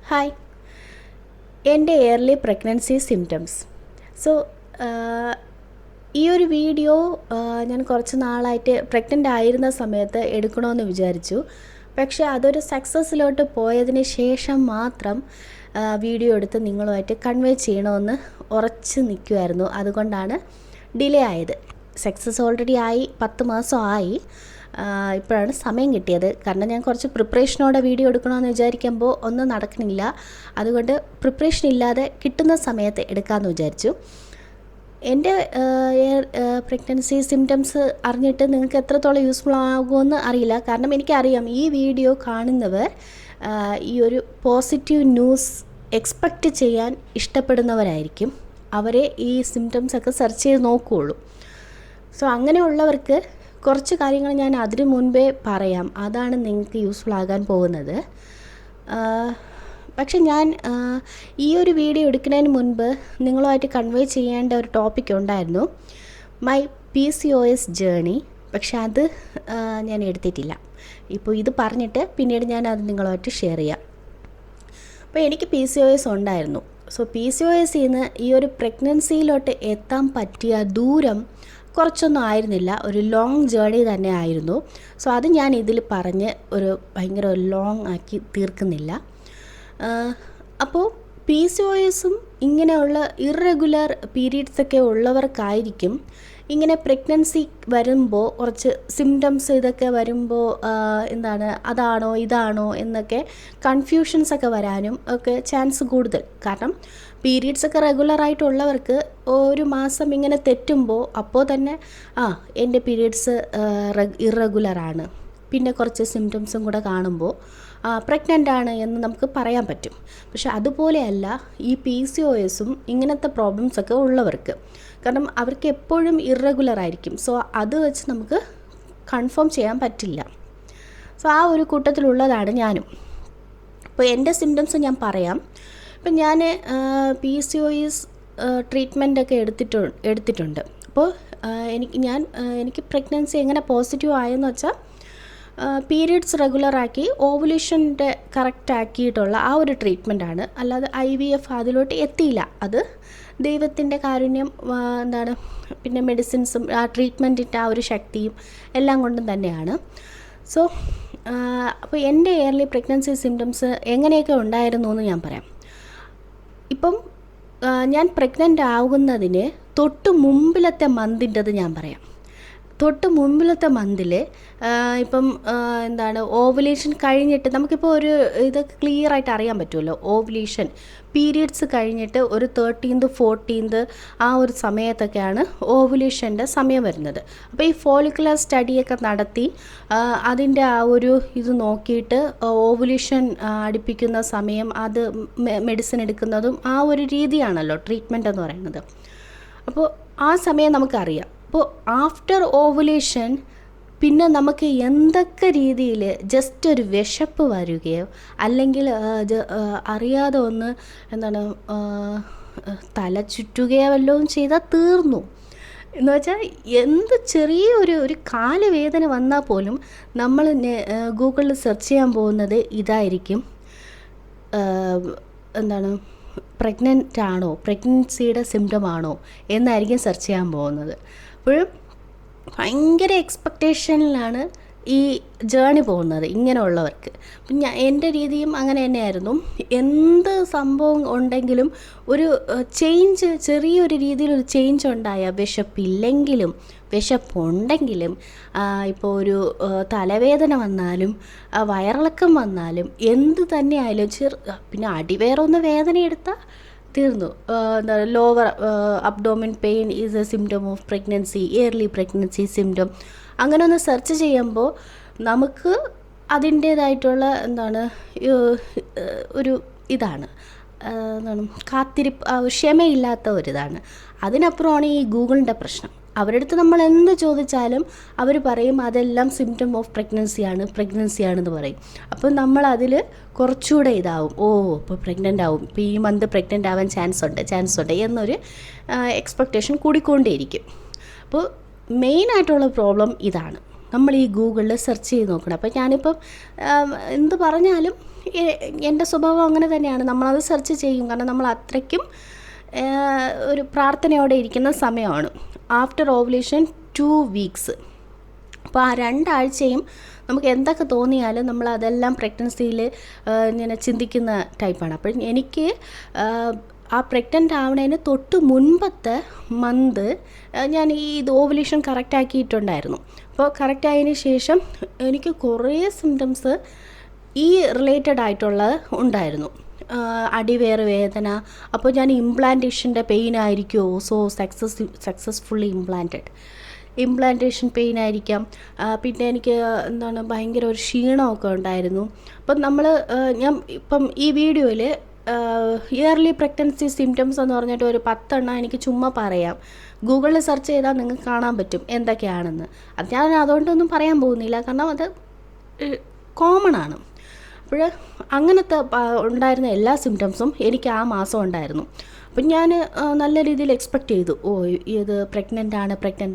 Hi, എൻ്റെ yearly pregnancy symptoms. So ഈ ഒരു വീഡിയോ ഞാൻ കുറച്ച് നാളായിട്ട് പ്രഗ്നൻ്റ് ആയിരുന്ന സമയത്ത് എടുക്കണമെന്ന് വിചാരിച്ചു. പക്ഷേ അതൊരു സക്സസ്സിലോട്ട് പോയതിന് ശേഷം മാത്രം വീഡിയോ എടുത്ത് നിങ്ങളുമായിട്ട് കൺവേ ചെയ്യണമെന്ന് ഉറച്ച് നിൽക്കുമായിരുന്നു. അതുകൊണ്ടാണ് ഡിലേ ആയത്. സക്സസ് ഓൾറെഡി ആയി, 10 മാസമായി. ഇപ്പോഴാണ് സമയം കിട്ടിയത്. കാരണം ഞാൻ കുറച്ച് പ്രിപ്പറേഷനോടെ വീഡിയോ എടുക്കണമെന്ന് വിചാരിക്കുമ്പോൾ ഒന്നും നടക്കണില്ല. അതുകൊണ്ട് പ്രിപ്പറേഷൻ ഇല്ലാതെ കിട്ടുന്ന സമയത്ത് എടുക്കാമെന്ന് വിചാരിച്ചു. എൻ്റെ പ്രഗ്നൻസി സിംറ്റംസ് അറിഞ്ഞിട്ട് നിങ്ങൾക്ക് എത്രത്തോളം യൂസ്ഫുൾ ആകുമെന്ന് അറിയില്ല. കാരണം എനിക്കറിയാം ഈ വീഡിയോ കാണുന്നവർ ഈ ഒരു പോസിറ്റീവ് ന്യൂസ് എക്സ്പെക്റ്റ് ചെയ്യാൻ ഇഷ്ടപ്പെടുന്നവരായിരിക്കും. അവരെ ഈ സിംറ്റംസൊക്കെ സെർച്ച് ചെയ്ത് നോക്കുകയുള്ളൂ. സോ അങ്ങനെയുള്ളവർക്ക് കുറച്ച് കാര്യങ്ങൾ ഞാൻ അതിനു മുൻപേ പറയാം. അതാണ് നിങ്ങൾക്ക് യൂസ്ഫുൾ ആകാൻ പോകുന്നത്. പക്ഷെ ഞാൻ ഈ ഒരു വീഡിയോ എടുക്കുന്നതിന് മുൻപ് നിങ്ങളുമായിട്ട് കൺവേ ചെയ്യേണ്ട ഒരു ടോപ്പിക് ഉണ്ടായിരുന്നു, മൈ PCOS ജേണി. പക്ഷെ അത് ഞാൻ എടുത്തിട്ടില്ല. ഇപ്പോൾ ഇത് പറഞ്ഞിട്ട് പിന്നീട് ഞാൻ അത് നിങ്ങളുമായിട്ട് ഷെയർ ചെയ്യാം. അപ്പോൾ എനിക്ക് PCOS ഉണ്ടായിരുന്നു. സോ PCOSൽ നിന്ന് ഈ ഒരു പ്രഗ്നൻസിയിലോട്ട് എത്താൻ പറ്റിയ ദൂരം കുറച്ചൊന്നും ആയിരുന്നില്ല, ഒരു ലോങ് ജേണി തന്നെ ആയിരുന്നു. സോ അത് ഞാൻ ഇതിൽ പറഞ്ഞ് ഒരു ഭയങ്കര ലോങ് ആക്കി തീർക്കുന്നില്ല. അപ്പോൾ PCOSും ഇങ്ങനെയുള്ള ഇറഗുലർ പീരീഡ്സൊക്കെ ഉള്ളവർക്കായിരിക്കും ഇങ്ങനെ പ്രഗ്നൻസി വരുമ്പോൾ കുറച്ച് സിംറ്റംസ് ഇതൊക്കെ വരുമ്പോൾ അതാണോ ഇതാണോ എന്നൊക്കെ കൺഫ്യൂഷൻസൊക്കെ വരാനും ഒക്കെ ചാൻസ് കൂടുതൽ. കാരണം പീരീഡ്സൊക്കെ റെഗുലറായിട്ടുള്ളവർക്ക് ഒരു മാസം ഇങ്ങനെ തെറ്റുമ്പോൾ അപ്പോൾ തന്നെ എൻ്റെ പീരീഡ്സ് ഇറഗുലറാണ്, പിന്നെ കുറച്ച് സിംറ്റംസും കൂടെ കാണുമ്പോൾ പ്രഗ്നൻ്റ് ആണ് എന്ന് നമുക്ക് പറയാൻ പറ്റും. പക്ഷെ അതുപോലെയല്ല ഈ PCOSും ഇങ്ങനത്തെ പ്രോബ്ലംസൊക്കെ ഉള്ളവർക്ക്. കാരണം അവർക്ക് എപ്പോഴും ഇറഗുലർ ആയിരിക്കും. സോ അത് വെച്ച് നമുക്ക് കൺഫേം ചെയ്യാൻ പറ്റില്ല. സോ ആ ഒരു കൂട്ടത്തിലുള്ളതാണ് ഞാനും. അപ്പോൾ എൻ്റെ സിംറ്റംസ് ഞാൻ പറയാം. ഇപ്പം ഞാൻ PCOS ട്രീറ്റ്മെൻറ്റൊക്കെ എടുത്തിട്ടുണ്ട്. അപ്പോൾ എനിക്ക് പ്രഗ്നൻസി എങ്ങനെ പോസിറ്റീവ് ആയെന്ന് വെച്ചാൽ പീരീഡ്സ് റെഗുലറാക്കി ഓവുലേഷൻ്റെ കറക്റ്റ് ആക്കിയിട്ടുള്ള ആ ഒരു ട്രീറ്റ്മെൻറ്റാണ്. അല്ലാതെ IVF അതിലോട്ട് എത്തിയില്ല. അത് ദൈവത്തിൻ്റെ കാരുണ്യം, പിന്നെ മെഡിസിൻസും ആ ട്രീറ്റ്മെൻറ്റിൻ്റെ ആ ഒരു ശക്തിയും എല്ലാം കൊണ്ടും തന്നെയാണ്. സോ അപ്പോൾ എൻ്റെ ഇയർലി പ്രഗ്നൻസി സിംറ്റംസ് എങ്ങനെയൊക്കെ ഉണ്ടായിരുന്നു എന്ന് ഞാൻ പറയാം. ഇപ്പം ഞാൻ പ്രഗ്നൻ്റ് ആകുന്നതിന് തൊട്ട് മുമ്പിലത്തെ മന്തിൻ്റെത് ഞാൻ പറയാം. തൊട്ട് മുമ്പിലത്തെ മന്തിൽ ഇപ്പം ഓവുലേഷൻ കഴിഞ്ഞിട്ട് നമുക്കിപ്പോൾ ഒരു ഇതൊക്കെ ക്ലിയറായിട്ട് അറിയാൻ പറ്റുമല്ലോ. ഓവുലേഷൻ പീരിയഡ്സ് കഴിഞ്ഞിട്ട് ഒരു 13th 14th ആ ഒരു സമയത്തൊക്കെയാണ് ഓവുലേഷൻ്റെ സമയം വരുന്നത്. അപ്പോൾ ഈ ഫോളിക്കുലർ സ്റ്റഡിയൊക്കെ നടത്തി അതിൻ്റെ ആ ഒരു ഇത് നോക്കിയിട്ട് ഓവുലേഷൻ അടുപ്പിക്കുന്ന സമയം അത് മെഡിസിൻ എടുക്കുന്നതും ആ ഒരു രീതിയാണല്ലോ ട്രീറ്റ്മെൻറ്റ് എന്ന് പറയുന്നത്. അപ്പോൾ ആ സമയം നമുക്കറിയാം. അപ്പോൾ ആഫ്റ്റർ ഓവുലേഷൻ പിന്നെ നമുക്ക് എന്തൊക്കെ രീതിയിൽ ജസ്റ്റ് ഒരു വിശപ്പ് വരികയോ അല്ലെങ്കിൽ അറിയാതെ ഒന്ന് തല ചുറ്റുകയോ വല്ലതും ചെയ്താൽ തീർന്നു. എന്ന് വെച്ചാൽ എന്ത് ചെറിയൊരു കാലുവേദന വന്നാൽ പോലും നമ്മൾ ഗൂഗിളിൽ സെർച്ച് ചെയ്യാൻ പോകുന്നത് ഇതായിരിക്കും, പ്രഗ്നൻ്റ് ആണോ, പ്രഗ്നൻസിയുടെ സിംറ്റം ആണോ എന്നായിരിക്കും സെർച്ച് ചെയ്യാൻ പോകുന്നത്. അപ്പോഴും ഭയങ്കര എക്സ്പെക്റ്റേഷനിലാണ് ഈ ജേണി പോകുന്നത് ഇങ്ങനെയുള്ളവർക്ക്. അപ്പം എൻ്റെ രീതിയും അങ്ങനെ തന്നെയായിരുന്നു. എന്ത് സംഭവം ഉണ്ടെങ്കിലും ഒരു ചേഞ്ച്, ചെറിയൊരു രീതിയിലൊരു ചേഞ്ച് ഉണ്ടായ, വിശപ്പില്ലെങ്കിലും വിശപ്പുണ്ടെങ്കിലും ഇപ്പോൾ ഒരു തലവേദന വന്നാലും വയറിളക്കം വന്നാലും എന്ത് തന്നെ ആയാലും പിന്നെ അടിവേറൊന്ന് വേദന എടുത്താൽ തീർന്നു. Lower abdomen pain is A symptom of pregnancy, yearly pregnancy symptom. അങ്ങനെ ഒന്ന് സെർച്ച് ചെയ്യുമ്പോൾ നമുക്ക് അതിൻ്റേതായിട്ടുള്ള ഒരു ഇതാണ് കാത്തിരിപ്പ്, ക്ഷമയില്ലാത്ത ഒരിതാണ്. അതിനപ്പുറമാണ് ഈ ഗൂഗിളിൻ്റെ പ്രശ്നം. അവരുടെ അടുത്ത് നമ്മൾ എന്ത് ചോദിച്ചാലും അവർ പറയും അതെല്ലാം സിംറ്റം ഓഫ് പ്രഗ്നൻസിയാണെന്ന് പറയും. അപ്പോൾ നമ്മൾ അതിൽ കുറച്ചുകൂടെ ഇതാവും, ഇപ്പോൾ പ്രഗ്നൻ്റ് ആവും, ഇപ്പോൾ ഈ മന്ത് പ്രഗ്നൻ്റ് ആവാൻ ചാൻസ് ഉണ്ട് എന്നൊരു എക്സ്പെക്റ്റേഷൻ കൂടിക്കൊണ്ടേയിരിക്കും. അപ്പോൾ മെയിനായിട്ടുള്ള പ്രോബ്ലം ഇതാണ്. നമ്മൾ ഈ ഗൂഗിളിൽ സെർച്ച് ചെയ്ത് നോക്കണം. അപ്പോൾ ഞാനിപ്പം എന്ത് പറഞ്ഞാലും എൻ്റെ സ്വഭാവം അങ്ങനെ തന്നെയാണ്. നമ്മളത് സെർച്ച് ചെയ്യും. കാരണം നമ്മൾ അത്രയ്ക്കും ഒരു പ്രാർത്ഥനയോടെ ഇരിക്കുന്ന സമയമാണ്. After ovulation 2 weeks. അപ്പോൾ ആ 2 ആഴ്ചയും നമുക്ക് എന്തൊക്കെ തോന്നിയാലും നമ്മൾ അതെല്ലാം പ്രഗ്നൻസിയിൽ ഇങ്ങനെ ചിന്തിക്കുന്ന ടൈപ്പാണ്. അപ്പോൾ എനിക്ക് ആ പ്രഗ്നൻ്റ് ആവണതിന് തൊട്ട് മുൻപത്തെ മന്ത് ഞാൻ ഈ ഓവുലേഷൻ കറക്റ്റ് ആക്കിയിട്ടുണ്ടായിരുന്നു. അപ്പോൾ കറക്റ്റ് ആയതിന് ശേഷം എനിക്ക് കുറേ സിംറ്റംസ് ഈ റിലേറ്റഡ് ആയിട്ടുള്ളത് ഉണ്ടായിരുന്നു. അടിവയറ് വേദന. അപ്പോൾ ഞാൻ ഇംപ്ലാന്റേഷൻ്റെ പെയിൻ ആയിരിക്കുമോ? സോ സക്സസ്ഫുള്ളി ഇംപ്ലാന്റേഷൻ പെയിൻ ആയിരിക്കാം. പിന്നെ എനിക്ക് ഭയങ്കര ഒരു ക്ഷീണമൊക്കെ ഉണ്ടായിരുന്നു. അപ്പം ഞാൻ ഇപ്പം ഈ വീഡിയോയിൽ ഇയർലി പ്രഗ്നൻസി സിംറ്റംസ് എന്ന് പറഞ്ഞിട്ട് ഒരു 10 എണ്ണം എനിക്ക് ചുമ്മാ പറയാം. ഗൂഗിളിൽ സെർച്ച് ചെയ്താൽ നിങ്ങൾക്ക് കാണാൻ പറ്റും എന്തൊക്കെയാണെന്ന്. അത് ഞാൻ അതുകൊണ്ടൊന്നും പറയാൻ പോകുന്നില്ല, കാരണം അത് കോമൺ ആണ്. അപ്പോൾ അങ്ങനത്തെ ഉണ്ടായിരുന്ന എല്ലാ സിംറ്റംസും എനിക്ക് ആ മാസം ഉണ്ടായിരുന്നു. അപ്പം ഞാൻ നല്ല രീതിയിൽ എക്സ്പെക്റ്റ് ചെയ്തു, ഇത് പ്രഗ്നൻ്റ്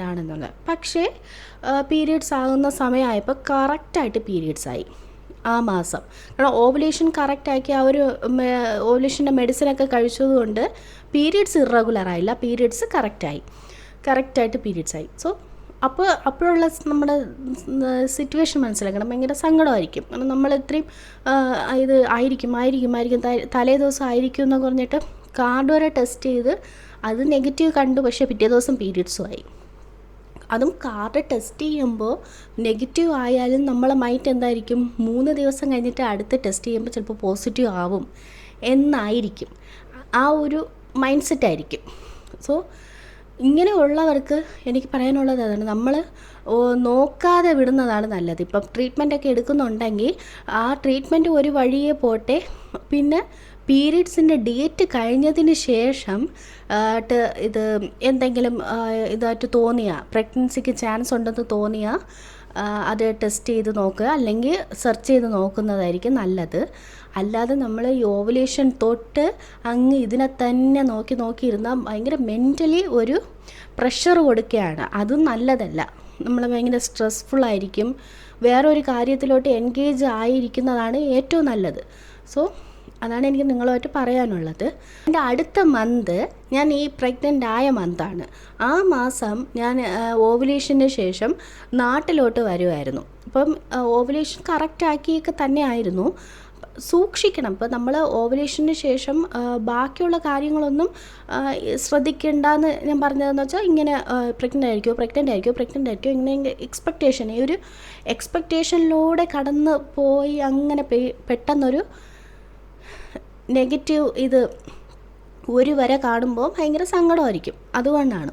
ആണെന്നുള്ളത്. പക്ഷേ പീരിയഡ്സ് ആകുന്ന സമയമായപ്പോൾ കറക്റ്റായിട്ട് പീരിയഡ്സ് ആയി ആ മാസം. കാരണം ഓവുലേഷൻ കറക്റ്റാക്കി ആ ഒരു ഓവുലേഷൻ്റെ മെഡിസിനൊക്കെ കഴിച്ചതുകൊണ്ട് പീരിയഡ്സ് ഇറഗുലറായില്ല, പീരിയഡ്സ് കറക്റ്റായിട്ട് പീരിയഡ്സ് ആയി. സോ അപ്പോഴുള്ള നമ്മുടെ സിറ്റുവേഷൻ മനസ്സിലാക്കണം. ഭയങ്കര സങ്കടമായിരിക്കും. കാരണം നമ്മൾ ഇത്രയും ഇത് ആയിരിക്കും തലേ ദിവസം ആയിരിക്കും എന്ന് പറഞ്ഞിട്ട് കാർഡ് വരെ ടെസ്റ്റ് ചെയ്ത് അത് നെഗറ്റീവ് കണ്ടു. പക്ഷേ പിറ്റേ ദിവസം പീരിയഡ്സും ആയി. അതും കാർഡ് ടെസ്റ്റ് ചെയ്യുമ്പോൾ നെഗറ്റീവ് ആയാലും നമ്മളെ മൈൻഡ് എന്തായിരിക്കും, 3 ദിവസം കഴിഞ്ഞിട്ട് അടുത്ത് ടെസ്റ്റ് ചെയ്യുമ്പോൾ ചിലപ്പോൾ പോസിറ്റീവ് ആവും എന്നായിരിക്കും. ആ ഒരു മൈൻഡ് സെറ്റായിരിക്കും. സോ ഇങ്ങനെയുള്ളവർക്ക് എനിക്ക് പറയാനുള്ളത് അതാണ്, നമ്മൾ നോക്കാതെ വിടുന്നതാണ് നല്ലത്. ഇപ്പം ട്രീറ്റ്മെൻറ്റൊക്കെ എടുക്കുന്നുണ്ടെങ്കിൽ ആ ട്രീറ്റ്മെൻറ്റ് ഒരു വഴിയേ പോട്ടെ. പിന്നെ പീരീഡ്സിൻ്റെ ഡേറ്റ് കഴിഞ്ഞതിന് ശേഷം ഇത് എന്തെങ്കിലും ഇതായിട്ട് തോന്നിയാൽ, പ്രഗ്നൻസിക്ക് ചാൻസ് ഉണ്ടെന്ന് തോന്നിയാൽ അത് ടെസ്റ്റ് ചെയ്ത് നോക്കുക, അല്ലെങ്കിൽ സെർച്ച് ചെയ്ത് നോക്കുന്നതായിരിക്കും നല്ലത്. അല്ലാതെ നമ്മൾ ഈ ഓവുലേഷൻ തൊട്ട് അങ്ങ് ഇതിനെ തന്നെ നോക്കിയിരുന്നാൽ ഭയങ്കര മെൻ്റലി ഒരു പ്രഷർ കൊടുക്കുകയാണ്. അതും നല്ലതല്ല. നമ്മൾ ഭയങ്കര സ്ട്രെസ്ഫുള്ളായിരിക്കും. വേറൊരു കാര്യത്തിലോട്ട് എൻഗേജ് ആയിരിക്കുന്നതാണ് ഏറ്റവും നല്ലത്. സോ അതാണ് എനിക്ക് നിങ്ങളുമായിട്ട് പറയാനുള്ളത്. എൻ്റെ അടുത്ത മന്ത് ഞാൻ ഈ പ്രഗ്നൻ്റ് ആയ മന്താണ്. ആ മാസം ഞാൻ ഓവുലേഷന് ശേഷം നാട്ടിലോട്ട് വരുമായിരുന്നു. അപ്പം ഓവുലേഷൻ കറക്റ്റാക്കിയൊക്കെ തന്നെ ആയിരുന്നു. സൂക്ഷിക്കണം. ഇപ്പോൾ നമ്മൾ ഓവുലേഷന് ശേഷം ബാക്കിയുള്ള കാര്യങ്ങളൊന്നും ശ്രദ്ധിക്കേണ്ടെന്ന് ഞാൻ പറഞ്ഞതെന്ന് വെച്ചാൽ, ഇങ്ങനെ പ്രഗ്നൻ്റ് ആയിരിക്കുമോ ഇങ്ങനെ ഈ ഒരു എക്സ്പെക്റ്റേഷനിലൂടെ കടന്ന് പോയി അങ്ങനെ പെട്ടെന്നൊരു നെഗറ്റീവ് ഇത് ഒരു വരെ കാണുമ്പോൾ ഭയങ്കര സങ്കടമായിരിക്കും. അതുകൊണ്ടാണ്.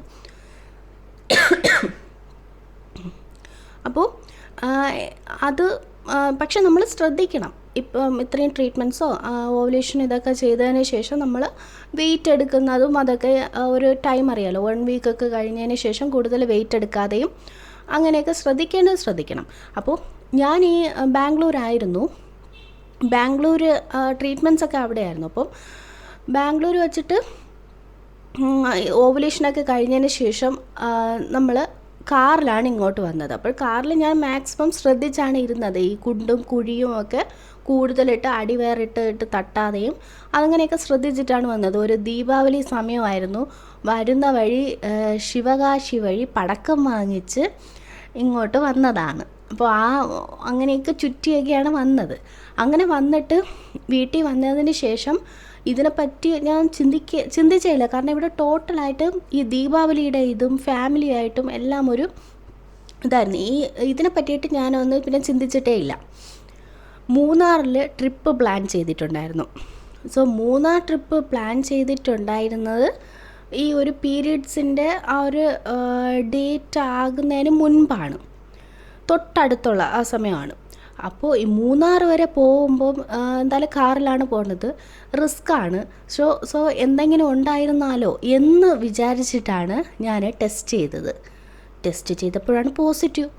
അപ്പോൾ അത് പക്ഷെ നമ്മൾ ശ്രദ്ധിക്കണം. ഇപ്പം ഇത്രയും ട്രീറ്റ്മെൻറ്റ്സോ ഓവുലേഷൻ ഇതൊക്കെ ചെയ്തതിന് ശേഷം നമ്മൾ വെയിറ്റ് എടുക്കുന്നതും അതൊക്കെ ഒരു ടൈം അറിയാമല്ലോ. 1 വീക്കൊക്കെ കഴിഞ്ഞതിന് ശേഷം കൂടുതൽ വെയിറ്റ് എടുക്കാതെയും അങ്ങനെയൊക്കെ ശ്രദ്ധിക്കണം. അപ്പോൾ ഞാൻ ഈ ബാംഗ്ലൂരായിരുന്നു. ബാംഗ്ലൂർ ട്രീറ്റ്മെൻറ്റ്സൊക്കെ അവിടെയായിരുന്നു. അപ്പം ബാംഗ്ലൂർ വെച്ചിട്ട് ഓവുലേഷനൊക്കെ കഴിഞ്ഞതിന് ശേഷം നമ്മൾ കാറിലാണ് ഇങ്ങോട്ട് വന്നത്. അപ്പോൾ കാറിൽ ഞാൻ മാക്സിമം ശ്രദ്ധിച്ചാണ് ഇരുന്നത്. ഈ കുണ്ടും കുഴിയും ഒക്കെ കൂടുതലിട്ട് അടിവേറിട്ട് തട്ടാതെയും അങ്ങനെയൊക്കെ ശ്രദ്ധിച്ചിട്ടാണ് വന്നത്. ഒരു ദീപാവലി സമയമായിരുന്നു. വരുന്ന വഴി ശിവകാശി വഴി പടക്കം വാങ്ങിച്ച് ഇങ്ങോട്ട് വന്നതാണ്. അപ്പോൾ അങ്ങനെയൊക്കെ ചുറ്റിയൊക്കെയാണ് വന്നത്. അങ്ങനെ വന്നിട്ട് വീട്ടിൽ വന്നതിന് ശേഷം ഇതിനെപ്പറ്റി ഞാൻ ചിന്തിച്ചില്ല. കാരണം ഇവിടെ ടോട്ടലായിട്ട് ഈ ദീപാവലിയുടെ ഇതും ഫാമിലിയായിട്ടും എല്ലാം ഒരു ഇതായിരുന്നു. ഇതിനെ പറ്റിയിട്ട് ഞാനൊന്നും പിന്നെ ചിന്തിച്ചിട്ടേ ഇല്ല. മൂന്നാറിൽ ട്രിപ്പ് പ്ലാൻ ചെയ്തിട്ടുണ്ടായിരുന്നു. സോ മൂന്നാർ ട്രിപ്പ് പ്ലാൻ ചെയ്തിട്ടുണ്ടായിരുന്നത് ഈ ഒരു പീരീഡ്സിൻ്റെ ആ ഒരു ഡേറ്റ് ആകുന്നതിന് മുൻപാണ്, തൊട്ടടുത്തുള്ള ആ സമയമാണ്. അപ്പോൾ ഈ മൂന്നാർ വരെ പോകുമ്പം എന്തായാലും കാറിലാണ് പോകുന്നത്, റിസ്ക്കാണ്. സോ എന്തെങ്കിലും ഉണ്ടായിരുന്നാലോ എന്ന് വിചാരിച്ചിട്ടാണ് ഞാൻ ടെസ്റ്റ് ചെയ്തപ്പോഴാണ് പോസിറ്റീവ്.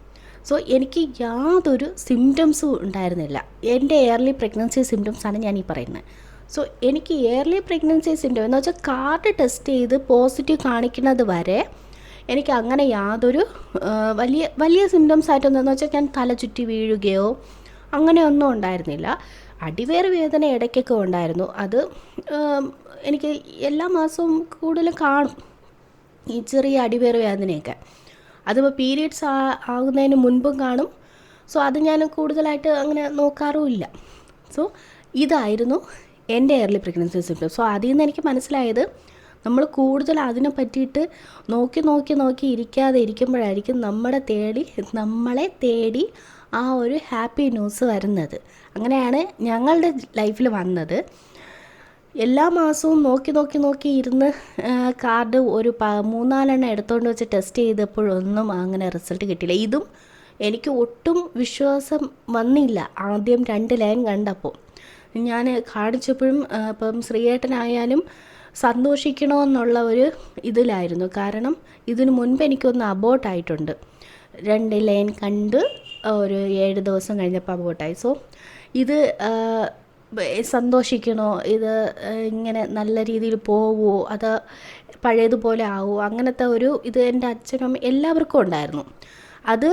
സോ എനിക്ക് യാതൊരു സിംറ്റംസും ഉണ്ടായിരുന്നില്ല. എൻ്റെ എയർലി പ്രഗ്നൻസി സിംറ്റംസാണ് ഞാൻ ഈ പറയുന്നത്. സോ എനിക്ക് എയർലി പ്രഗ്നൻസി സിംറ്റം എന്ന് വെച്ചാൽ കാർഡ് ടെസ്റ്റ് ചെയ്ത് പോസിറ്റീവ് കാണിക്കുന്നത് വരെ എനിക്ക് അങ്ങനെ യാതൊരു വലിയ വലിയ സിംറ്റംസ് ആയിട്ടൊന്നും വെച്ചാൽ ഞാൻ തല ചുറ്റി വീഴുകയോ അങ്ങനെയൊന്നും ഉണ്ടായിരുന്നില്ല. അടിവയറ് വേദന ഇടയ്ക്കൊക്കെ ഉണ്ടായിരുന്നു. അത് എനിക്ക് എല്ലാ മാസവും കൂടുതലും കാണും ഈ ചെറിയ അടിവയറ് വേദനയൊക്കെ. അതിപ്പോൾ പീരിയഡ്സ് ആകുന്നതിന് മുൻപും കാണും. സോ അത് ഞാൻ കൂടുതലായിട്ട് അങ്ങനെ നോക്കാറുമില്ല. സോ ഇതായിരുന്നു എൻ്റെ എയർലി പ്രഗ്നൻസി സിംറ്റംസ്. സോ അതിൽ നിന്ന് എനിക്ക് മനസ്സിലായത് നമ്മൾ കൂടുതൽ അതിനെ പറ്റിയിട്ട് നോക്കി ഇരിക്കാതെ ഇരിക്കുമ്പോഴായിരിക്കും നമ്മളെ തേടി ആ ഒരു ഹാപ്പി ന്യൂസ് വരുന്നത്. അങ്ങനെയാണ് ഞങ്ങളുടെ ലൈഫിൽ വന്നത്. എല്ലാ മാസവും നോക്കി ഇരുന്ന് കാർഡ് ഒരു 3-4 എടുത്തുകൊണ്ട് വെച്ച് ടെസ്റ്റ് ചെയ്തപ്പോഴൊന്നും അങ്ങനെ റിസൾട്ട് കിട്ടിയില്ല. ഇതും എനിക്ക് ഒട്ടും വിശ്വാസം വന്നില്ല ആദ്യം 2 ലൈൻ കണ്ടപ്പോൾ. ഞാൻ കാണിച്ചപ്പോഴും ഇപ്പം ശ്രീയേട്ടനായാലും സന്തോഷിക്കണമെന്നുള്ള ഒരു ഇതിലായിരുന്നു. കാരണം ഇതിനു മുൻപ് എനിക്കൊന്ന് അബോട്ടായിട്ടുണ്ട്. 2 ലൈൻ കണ്ട് ഒരു 7 ദിവസം കഴിഞ്ഞപ്പോൾ അബോട്ടായി. സോ ഇത് സന്തോഷിക്കണോ, ഇത് ഇങ്ങനെ നല്ല രീതിയിൽ പോവുമോ, അത് പഴയതുപോലെ ആവുമോ, അങ്ങനത്തെ ഒരു ഇത് എൻ്റെ അച്ഛനും എല്ലാവർക്കും ഉണ്ടായിരുന്നു. അത്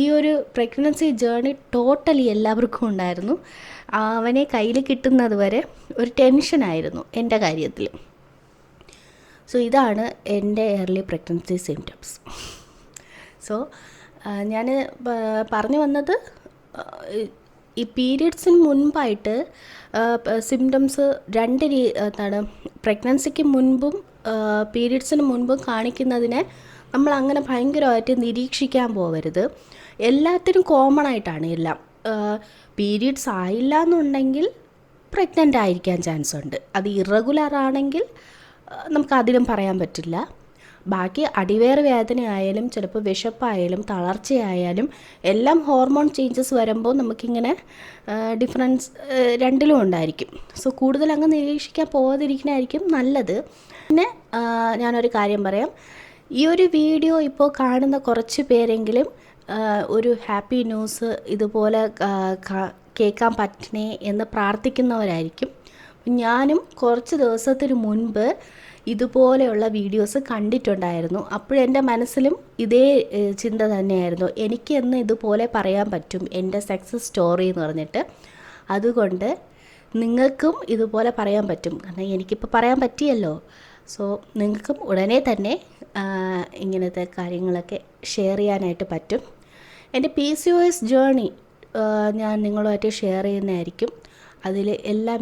ഈ ഒരു പ്രഗ്നൻസി ജേർണി ടോട്ടലി എല്ലാവർക്കും ഉണ്ടായിരുന്നു. അവനെ കയ്യിൽ കിട്ടുന്നത് വരെ ഒരു ടെൻഷനായിരുന്നു എൻ്റെ കാര്യത്തിൽ. സോ ഇതാണ് എൻ്റെ എയർലി പ്രഗ്നൻസി സിംറ്റംസ്. സോ ഞാൻ പറഞ്ഞു വന്നത് ഈ പീരിയഡ്സിന് മുൻപായിട്ട് സിംറ്റംസ് എന്താണ് പ്രഗ്നൻസിക്ക് മുൻപും പീരിയഡ്സിന് മുൻപും കാണിക്കുന്നതിനെ നമ്മൾ അങ്ങനെ ഭയങ്കരമായിട്ട് നിരീക്ഷിക്കാൻ പോകരുത്. എല്ലാത്തിനും കോമൺ ആയിട്ടാണ് എല്ലാം. പീരിയഡ്സ് ആയില്ല എന്നുണ്ടെങ്കിൽ പ്രഗ്നൻ്റ് ആയിരിക്കാൻ ചാൻസ് ഉണ്ട്. അത് ഇറഗുലർ ആണെങ്കിൽ നമുക്കതിലും പറയാൻ പറ്റില്ല. ബാക്കി അടിവയറ് വേദനയായാലും ചിലപ്പോൾ വിശപ്പായാലും തളർച്ചയായാലും എല്ലാം ഹോർമോൺ ചേഞ്ചസ് വരുമ്പോൾ നമുക്കിങ്ങനെ ഡിഫറൻസ് രണ്ടിലും ഉണ്ടായിരിക്കും. സോ കൂടുതൽ അങ്ങ് നിരീക്ഷിക്കാൻ പോകാതിരിക്കുന്നതായിരിക്കും നല്ലത്. പിന്നെ ഞാനൊരു കാര്യം പറയാം. ഈ ഒരു വീഡിയോ ഇപ്പോൾ കാണുന്ന കുറച്ച് പേരെങ്കിലും ഒരു ഹാപ്പി ന്യൂസ് ഇതുപോലെ കേൾക്കാൻ പറ്റണേ എന്ന് പ്രാർത്ഥിക്കുന്നവരായിരിക്കും. ഞാനും കുറച്ച് ദിവസത്തിന് മുൻപ് ഇതുപോലെയുള്ള വീഡിയോസ് കണ്ടിട്ടുണ്ടായിരുന്നു. അപ്പോഴെൻ്റെ മനസ്സിലും ഇതേ ചിന്ത തന്നെയായിരുന്നു. എനിക്കെന്ന് ഇതുപോലെ പറയാൻ പറ്റും എൻ്റെ സക്സസ് സ്റ്റോറി എന്ന് പറഞ്ഞിട്ട്. അതുകൊണ്ട് നിങ്ങൾക്കും ഇതുപോലെ പറയാൻ പറ്റും. കാരണം എനിക്കിപ്പോൾ പറയാൻ പറ്റിയല്ലോ. സോ നിങ്ങൾക്കും ഉടനെ തന്നെ ഇങ്ങനത്തെ കാര്യങ്ങളൊക്കെ ഷെയർ ചെയ്യാനായിട്ട് പറ്റും. എൻ്റെ PCOS ജേർണി ഞാൻ നിങ്ങളുമായിട്ട് ഷെയർ ചെയ്യുന്നതായിരിക്കും. അതിൽ എല്ലാം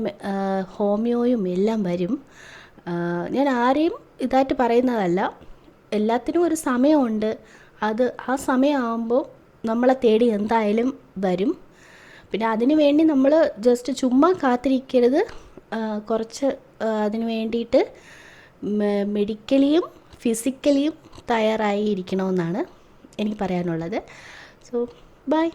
ഹോമിയോയും എല്ലാം വരും. ഞാൻ ആരെയും ഇതായിട്ട് പറയുന്നതല്ല. എല്ലാത്തിനും ഒരു സമയമുണ്ട്. ആ സമയമാകുമ്പോൾ നമ്മളെ തേടി എന്തായാലും വരും. പിന്നെ അതിന് വേണ്ടി നമ്മൾ ജസ്റ്റ് ചുമ്മാ കാത്തിരിക്കരുത്. കുറച്ച് അതിന് വേണ്ടിയിട്ട് മെഡിക്കലിയും ഫിസിക്കലിയും തയ്യാറായി ഇരിക്കണമെന്നാണ് എനിക്ക് പറയാനുള്ളത്. So by.